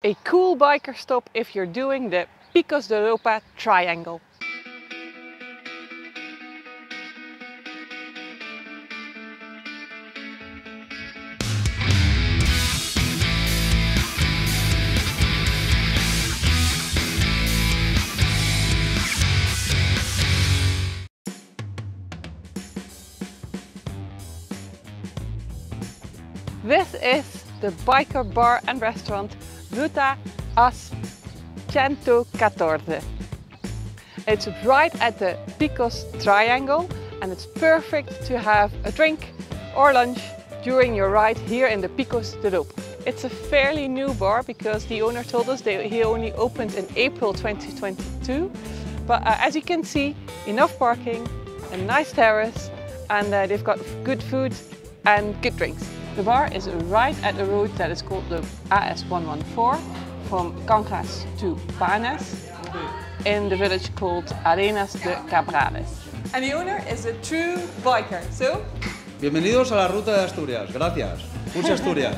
A cool biker stop if you're doing the Picos de Europa triangle. This is the biker bar and restaurant Ruta AS 114. It's right at the Picos triangle and it's perfect to have a drink or lunch during your ride here in the Picos de Europa. It's a fairly new bar because the owner told us he only opened in April 2022. But as you can see, enough parking, a nice terrace, and they've got good food and good drinks. The bar is right at the road that is called the AS 114 from Cangas to Panes in the village called Arenas de Cabrales. And the owner is a true biker, so... Bienvenidos a la Ruta de Asturias, gracias. Muchas Asturias.